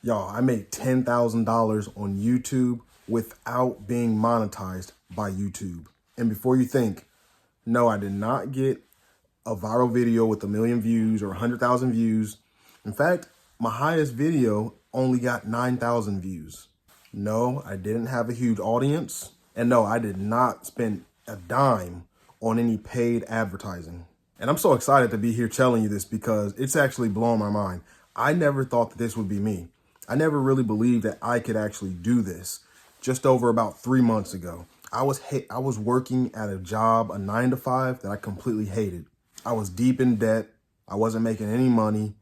Y'all, I made $10,000 on YouTube without being monetized by YouTube. And before you think, no, I did not get a viral video with 1 million views or 100,000 views. In fact, my highest video only got 9,000 views. No, I didn't have a huge audience. And no, I did not spend a dime on any paid advertising. And I'm so excited to be here telling you this because it's actually blowing my mind. I never thought that this would be me. I never really believed that I could actually do this. Just over about 3 months ago, I was working at a job, a 9-to-5 that I completely hated. I was deep in debt. I wasn't making any money.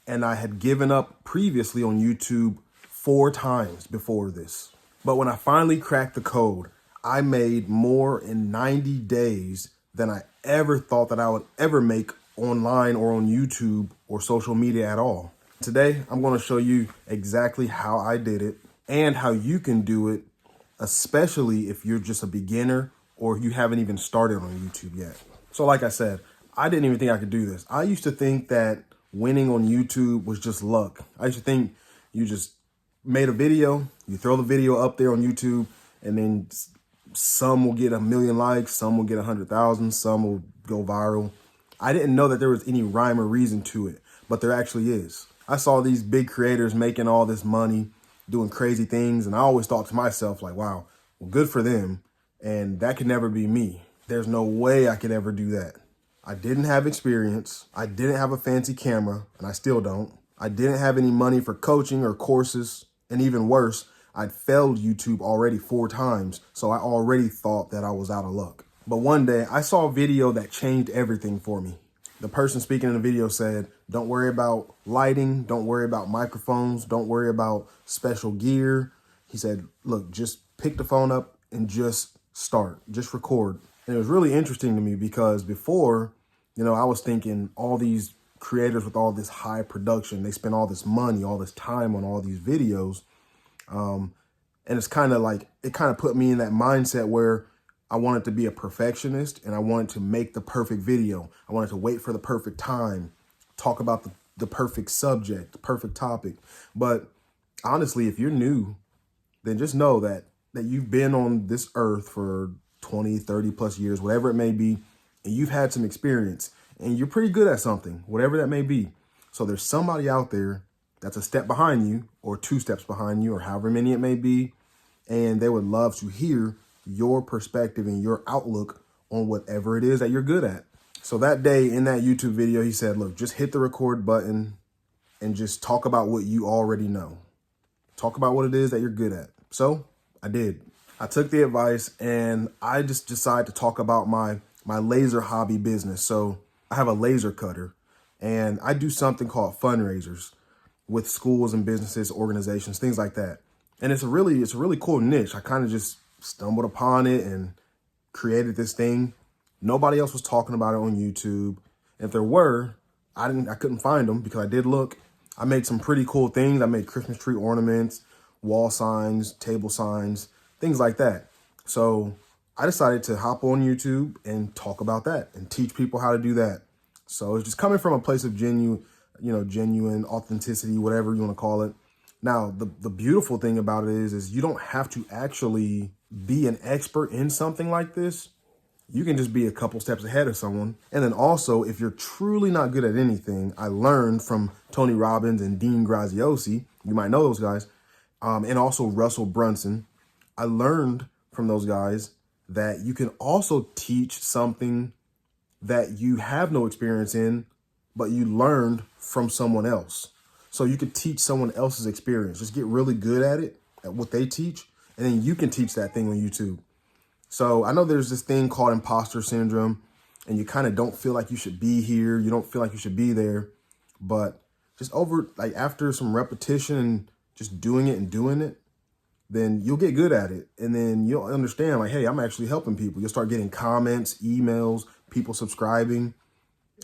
And I had given up previously on YouTube 4 times before this. But when I finally cracked the code, I made more in 90 days than I ever thought that I would ever make online or on YouTube or social media at all. Today, I'm going to show you exactly how I did it and how you can do it, especially if you're just a beginner or you haven't even started on YouTube yet. So like I said, I didn't even think I could do this. I used to think that winning on YouTube was just luck. I used to think you just made a video, you throw the video up there on YouTube, and then some will get 1 million likes, some will get 100,000, some will go viral. I didn't know that there was any rhyme or reason to it, but there actually is. I saw these big creators making all this money, doing crazy things, and I always thought to myself, like, wow, well, good for them, and that could never be me. There's no way I could ever do that. I didn't have experience. I didn't have a fancy camera, and I still don't. I didn't have any money for coaching or courses, and even worse, I'd failed YouTube already 4 times, so I already thought that I was out of luck. But one day, I saw a video that changed everything for me. The person speaking in the video said, don't worry about lighting, don't worry about microphones, don't worry about special gear. He said, look, just pick the phone up and just start, just record. And it was really interesting to me because before, I was thinking all these creators with all this high production, they spend all this money, all this time on all these videos. And it's kind of like, it kind of put me in that mindset where I wanted to be a perfectionist and I wanted to make the perfect video. I wanted to wait for the perfect time, talk about the perfect subject, the perfect topic. But honestly, if you're new, then just know that you've been on this earth for 20, 30 plus years, whatever it may be, and you've had some experience and you're pretty good at something, whatever that may be. So there's somebody out there that's a step behind you or 2 steps behind you or however many it may be. And they would love to hear your perspective and your outlook on whatever it is that you're good at. So that day in that YouTube video, he said, look, just hit the record button and just talk about what you already know. Talk about what it is that you're good at. So I did. I took the advice and I just decided to talk about my laser hobby business. So I have a laser cutter and I do something called fundraisers with schools and businesses, organizations, things like that. And it's a really cool niche. I kind of just stumbled upon it and created this thing. Nobody else was talking about it on YouTube. If there were, I couldn't find them because I did look. I made some pretty cool things. I made Christmas tree ornaments, wall signs, table signs, things like that. So I decided to hop on YouTube and talk about that and teach people how to do that. So it's just coming from a place of genuine authenticity, whatever you want to call it. Now, the beautiful thing about it is you don't have to actually be an expert in something like this. You can just be a couple steps ahead of someone. And then also, if you're truly not good at anything, I learned from Tony Robbins and Dean Graziosi, you might know those guys, and also Russell Brunson. I learned from those guys that you can also teach something that you have no experience in, but you learned from someone else. So you could teach someone else's experience. Just get really good at it, at what they teach, and then you can teach that thing on YouTube. So I know there's this thing called imposter syndrome, and you kind of don't feel like you should be here. You don't feel like you should be there. But just after some repetition and just doing it, then you'll get good at it. And then you'll understand like, hey, I'm actually helping people. You'll start getting comments, emails, people subscribing,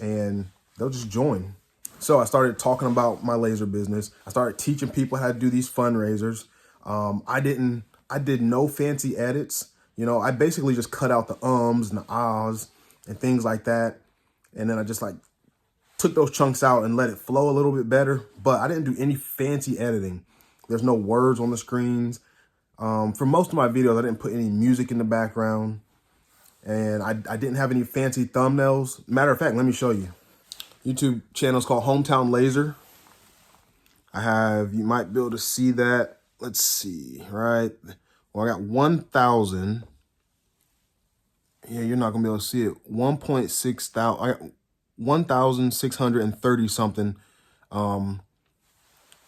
and they'll just join. So I started talking about my laser business. I started teaching people how to do these fundraisers. I did no fancy edits. I basically just cut out the ums and the ahs and things like that. And then I just took those chunks out and let it flow a little bit better. But I didn't do any fancy editing. There's no words on the screens. For most of my videos, I didn't put any music in the background, and I didn't have any fancy thumbnails. Matter of fact, let me show you. YouTube channel is called Hometown Laser. You might be able to see that. Let's see, right? Well, I got 1,000. Yeah, you're not gonna be able to see it. 1.6 thousand. I got 1,630 something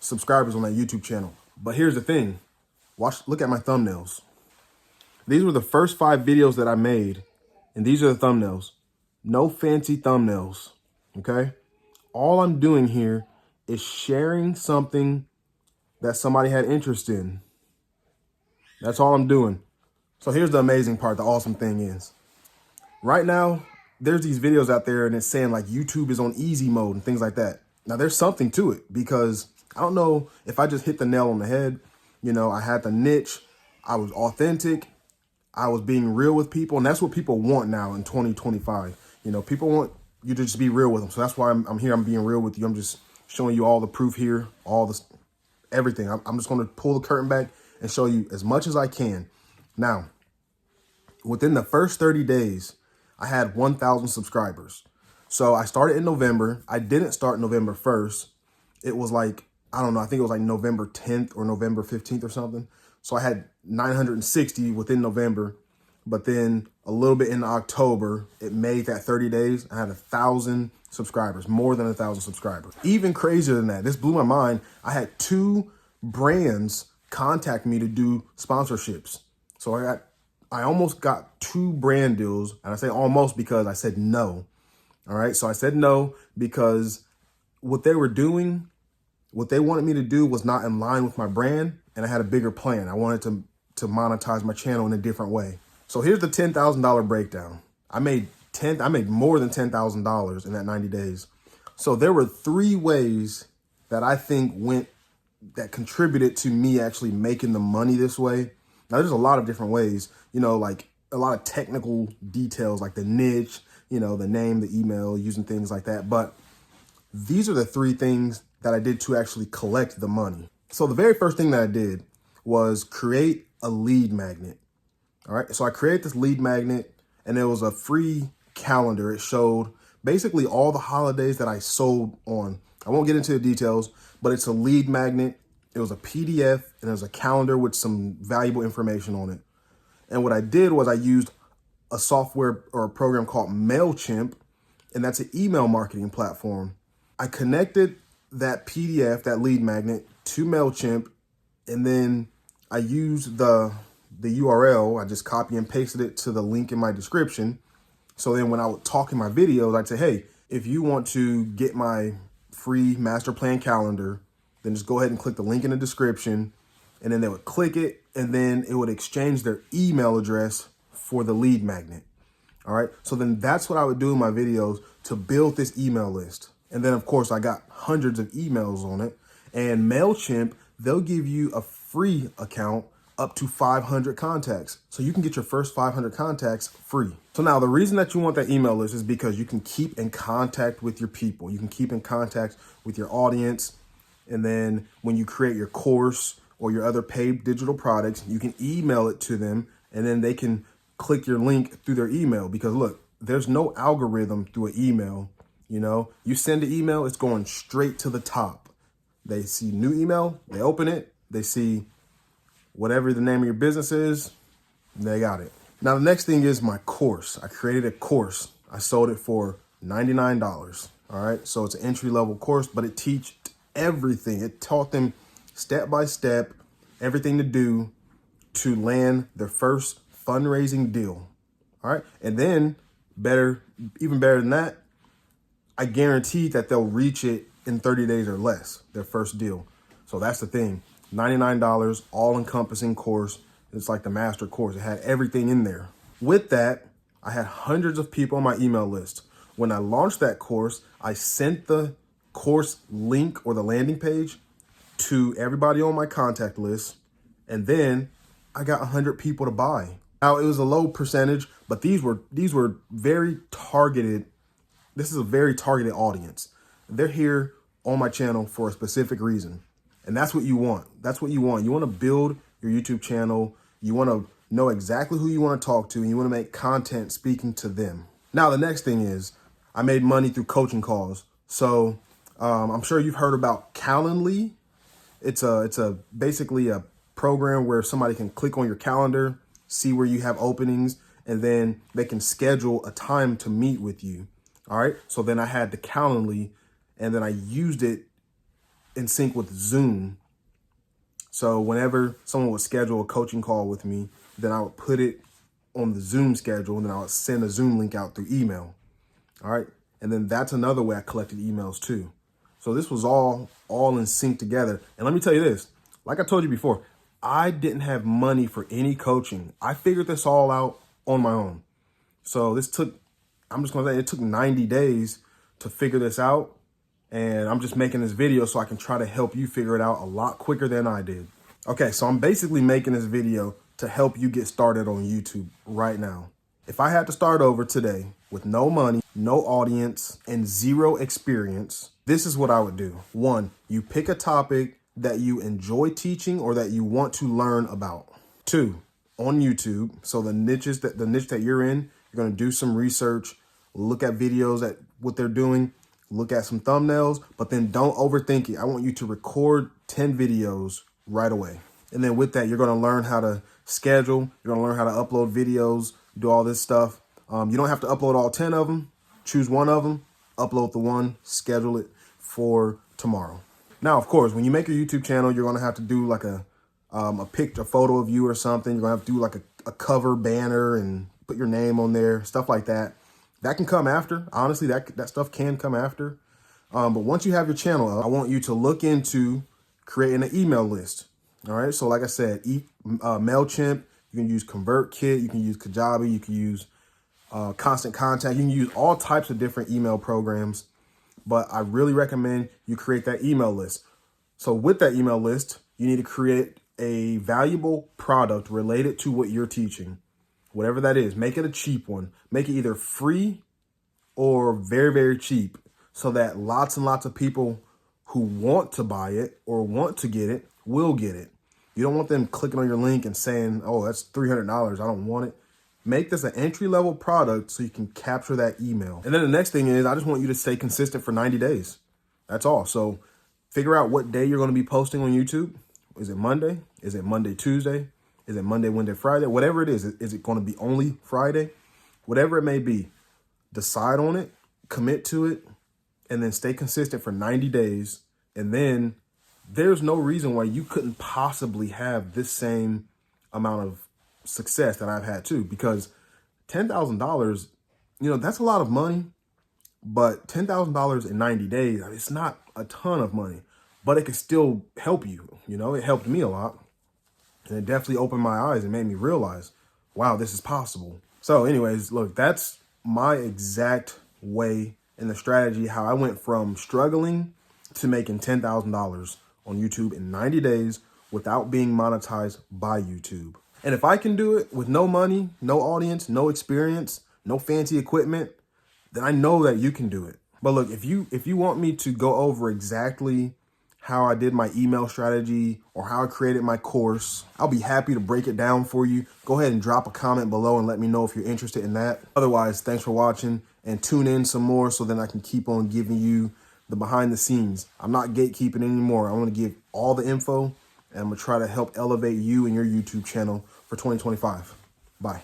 subscribers on that YouTube channel. But here's the thing. Look at my thumbnails. These were the first 5 videos that I made, and these are the thumbnails. No fancy thumbnails, okay? All I'm doing here is sharing something that somebody had interest in. That's all I'm doing. So here's the amazing part, the awesome thing is, right now, there's these videos out there and it's saying like YouTube is on easy mode and things like that. Now there's something to it, because I don't know if I just hit the nail on the head. You know, I had the niche, I was authentic, I was being real with people, and that's what people want now in 2025. You know, people want you to just be real with them. So that's why I'm here, I'm being real with you. I'm just showing you all the proof here, everything. I'm just gonna pull the curtain back and show you as much as I can. Now, within the first 30 days, I had 1,000 subscribers. So I started in November. I didn't start November 1st. It was like, I don't know, I think it was like November 10th or November 15th or something. So I had 960 within November, but then a little bit in October, it made that 30 days. I had 1,000 subscribers, more than 1,000 subscribers. Even crazier than that, this blew my mind. I had 2 brands contact me to do sponsorships. So I almost got 2 brand deals, and I say almost because I said no. All right, so I said no because what they were doing, what they wanted me to do was not in line with my brand, and I had a bigger plan. I wanted to monetize my channel in a different way. So here's the $10,000 breakdown. I made more than $10,000 in that 90 days. So there were 3 ways that I think that contributed to me actually making the money this way. Now, there's a lot of different ways, you know, like a lot of technical details, like the niche, you know, the name, the email, using things like that. But these are the 3 things that I did to actually collect the money. So the very first thing that I did was create a lead magnet. All right. So I created this lead magnet, and it was a free calendar. It showed basically all the holidays that I sold on. I won't get into the details, but it's a lead magnet. It was a PDF, and it was a calendar with some valuable information on it. And what I did was I used a software or a program called MailChimp, and that's an email marketing platform. I connected that PDF, that lead magnet, to MailChimp, and then I used the URL. I just copy and pasted it to the link in my description. So then when I would talk in my videos, I'd say, hey, if you want to get my free master plan calendar, then just go ahead and click the link in the description, and then they would click it, and then it would exchange their email address for the lead magnet. All right. So then that's what I would do in my videos to build this email list. And then, of course, I got hundreds of emails on it. And MailChimp, they'll give you a free account up to 500 contacts. So you can get your first 500 contacts free. So now the reason that you want that email list is because you can keep in contact with your people. You can keep in contact with your audience. And then when you create your course or your other paid digital products, you can email it to them, and then they can click your link through their email. Because look, there's no algorithm through an email. You know, you send an email, it's going straight to the top. They see new email, they open it, they see whatever the name of your business is, they got it. Now, the next thing is my course. I created a course. I sold it for $99. All right. So it's an entry-level course, but it teaches everything. It taught them step by step, everything to do to land their first fundraising deal. All right. And then even better than that, I guarantee that they'll reach it in 30 days or less, their first deal. So that's the thing. $99, all-encompassing course. It's like the master course. It had everything in there. With that, I had hundreds of people on my email list. When I launched that course, I sent the course link or the landing page to everybody on my contact list. And then I got 100 people to buy. Now, it was a low percentage, but these were very targeted. This is a very targeted audience. They're here on my channel for a specific reason. And that's what you want. That's what you want. You want to build your YouTube channel. You want to know exactly who you want to talk to, and you want to make content speaking to them. Now, the next thing is I made money through coaching calls. So I'm sure you've heard about Calendly. It's basically a program where somebody can click on your calendar, see where you have openings, and then they can schedule a time to meet with you. All right. So then I had the Calendly, and then I used it in sync with Zoom. So whenever someone would schedule a coaching call with me, then I would put it on the Zoom schedule, and then I would send a Zoom link out through email. All right. And then that's another way I collected emails too. So this was all in sync together. And let me tell you this, like I told you before, I didn't have money for any coaching. I figured this all out on my own. So this took, I'm just gonna say it took 90 days to figure this out. And I'm just making this video so I can try to help you figure it out a lot quicker than I did. Okay, so I'm basically making this video to help you get started on YouTube right now. If I had to start over today with no money, no audience, and zero experience, this is what I would do. 1, you pick a topic that you enjoy teaching or that you want to learn about. 2, on YouTube, so the niche that you're in, you're gonna do some research, look at videos at what they're doing, look at some thumbnails, but then don't overthink it. I want you to record 10 videos right away. And then with that, you're gonna learn how to schedule, you're gonna learn how to upload videos, do all this stuff. You don't have to upload all 10 of them. Choose one of them, upload the one, schedule it for tomorrow. Now, of course, when you make your YouTube channel, you're gonna have to do like a photo of you or something. You're gonna have to do like a cover banner and put your name on there, stuff like that. That can come after. Honestly, that stuff can come after. But once you have your channel up, I want you to look into creating an email list. All right. So like I said, MailChimp, you can use ConvertKit, you can use Kajabi, you can use Constant Contact. You can use all types of different email programs. But I really recommend you create that email list. So with that email list, you need to create a valuable product related to what you're teaching. Whatever that is, make it a cheap one. Make it either free or very, very cheap so that lots and lots of people who want to buy it or want to get it will get it. You don't want them clicking on your link and saying, oh, that's $300. I don't want it. Make this an entry-level product so you can capture that email. And then the next thing is I just want you to stay consistent for 90 days. That's all. So figure out what day you're going to be posting on YouTube. Is it Monday? Is it Monday, Tuesday? Is it Monday, Wednesday, Friday? Whatever it is it going to be only Friday? Whatever it may be, decide on it, commit to it, and then stay consistent for 90 days. And then there's no reason why you couldn't possibly have this same amount of success that I've had too, because $10,000, that's a lot of money, but $10,000 in 90 days, it's not a ton of money, but it can still help you. It helped me a lot. And it definitely opened my eyes and made me realize, wow, this is possible. So anyways, look, that's my exact way and the strategy, how I went from struggling to making $10,000 on YouTube in 90 days without being monetized by YouTube. And if I can do it with no money, no audience, no experience, no fancy equipment, then I know that you can do it. But look, if you want me to go over exactly how I did my email strategy or how I created my course, I'll be happy to break it down for you. Go ahead and drop a comment below and let me know if you're interested in that. Otherwise, thanks for watching and tune in some more so then I can keep on giving you the behind the scenes. I'm not gatekeeping anymore. I want to give all the info and I'm going to try to help elevate you and your YouTube channel for 2025. Bye.